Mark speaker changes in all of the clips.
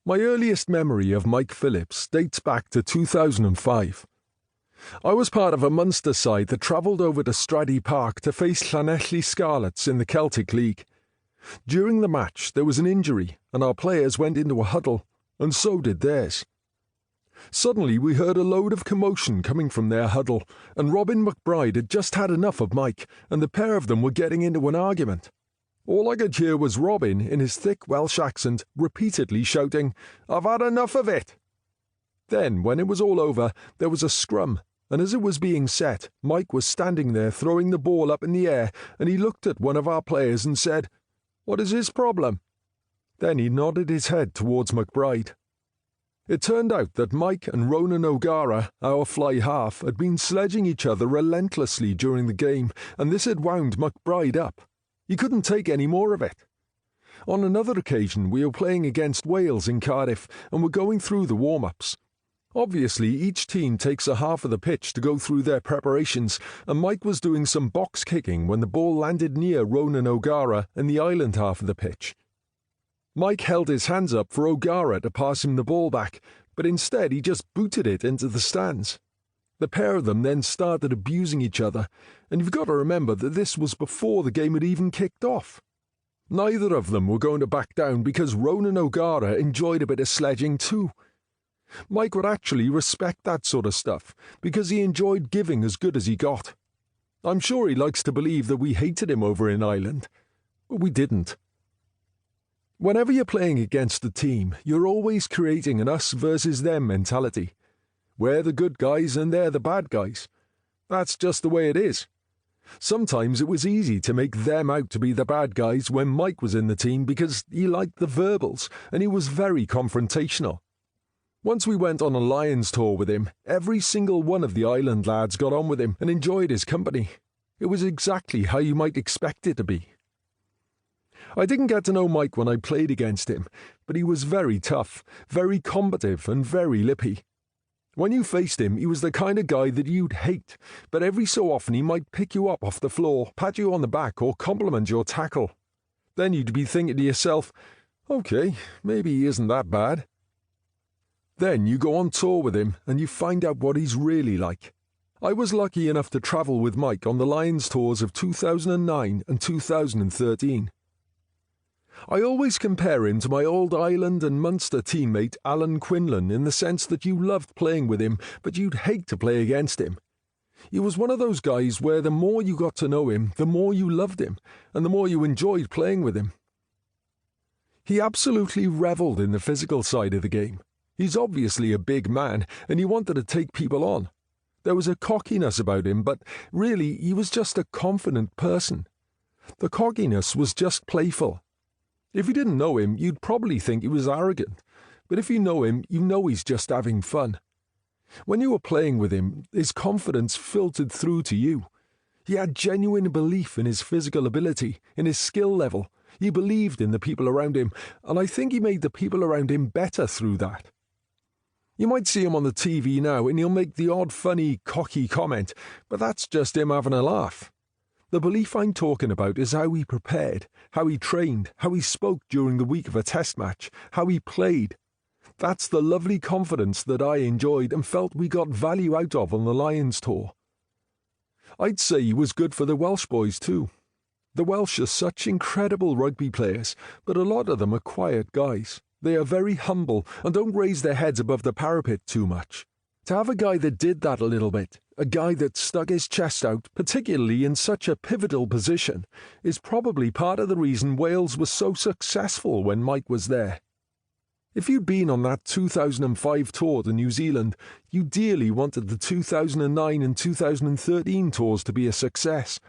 Speaker 1: My earliest memory of Mike Phillips dates back to 2005. I was part of a Munster side that travelled over to Stradey Park to face Llanelli Scarlets in the Celtic League. During the match, there was an injury, and our players went into a huddle, and so did theirs. Suddenly, we heard a load of commotion coming from their huddle, and Robin McBride had just had enough of Mike, and the pair of them were getting into an argument. All I could hear was Robin, in his thick Welsh accent, repeatedly shouting, "I've had enough of it!" Then, when it was all over, there was a scrum, and as it was being set, Mike was standing there throwing the ball up in the air, and he looked at one of our players and said, "What is his problem?" Then he nodded his head towards McBride. It turned out that Mike and Ronan O'Gara, our fly half, had been sledging each other relentlessly during the game, and this had wound McBride up. He couldn't take any more of it. On another occasion, we were playing against Wales in Cardiff and were going through the warm-ups. Obviously, each team takes a half of the pitch to go through their preparations, and Mike was doing some box kicking when the ball landed near Ronan O'Gara in the island half of the pitch. Mike held his hands up for O'Gara to pass him the ball back, but instead he just booted it into the stands. The pair of them then started abusing each other, and you've got to remember that this was before the game had even kicked off. Neither of them were going to back down because Ronan O'Gara enjoyed a bit of sledging too. Mike would actually respect that sort of stuff because he enjoyed giving as good as he got. I'm sure he likes to believe that we hated him over in Ireland, but we didn't. Whenever you're playing against a team, you're always creating an us versus them mentality. We're the good guys and they're the bad guys. That's just the way it is. Sometimes it was easy to make them out to be the bad guys when Mike was in the team because he liked the verbals and he was very confrontational. Once we went on a Lions tour with him, every single one of the island lads got on with him and enjoyed his company. It was exactly how you might expect it to be. I didn't get to know Mike when I played against him, but he was very tough, very combative and very lippy. When you faced him, he was the kind of guy that you'd hate, but every so often he might pick you up off the floor, pat you on the back or compliment your tackle. Then you'd be thinking to yourself, okay, maybe he isn't that bad. Then you go on tour with him and you find out what he's really like. I was lucky enough to travel with Mike on the Lions tours of 2009 and 2013. I always compare him to my old Ireland and Munster teammate Alan Quinlan in the sense that you loved playing with him, but you'd hate to play against him. He was one of those guys where the more you got to know him, the more you loved him, and the more you enjoyed playing with him. He absolutely revelled in the physical side of the game. He's obviously a big man, and he wanted to take people on. There was a cockiness about him, but really he was just a confident person. The cockiness was just playful. If you didn't know him, you'd probably think he was arrogant, but if you know him, you know he's just having fun. When you were playing with him, his confidence filtered through to you. He had genuine belief in his physical ability, in his skill level. He believed in the people around him, and I think he made the people around him better through that. You might see him on the TV now, and he'll make the odd funny, cocky comment, but that's just him having a laugh. The belief I'm talking about is how he prepared, how he trained, how he spoke during the week of a test match, how he played. That's the lovely confidence that I enjoyed and felt we got value out of on the Lions tour. I'd say he was good for the Welsh boys too. The Welsh are such incredible rugby players, but a lot of them are quiet guys. They are very humble and don't raise their heads above the parapet too much. To have a guy that did that a little bit, a guy that stuck his chest out, particularly in such a pivotal position, is probably part of the reason Wales was so successful when Mike was there. If you'd been on that 2005 tour to New Zealand, you dearly wanted the 2009 and 2013 tours to be a success.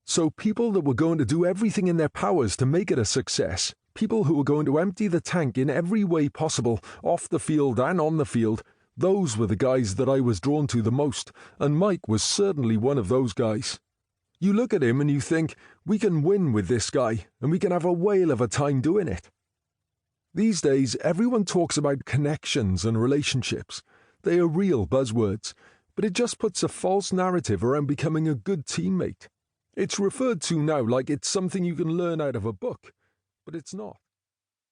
Speaker 1: So people that were going to do everything in their powers to make it a success, people who were going to empty the tank in every way possible, off the field and on the field, those were the guys that I was drawn to the most, and Mike was certainly one of those guys. You look at him and you think, we can win with this guy, and we can have a whale of a time doing it. These days, everyone talks about connections and relationships. They are real buzzwords, but it just puts a false narrative around becoming a good teammate. It's referred to now like it's something you can learn out of a book, but it's not.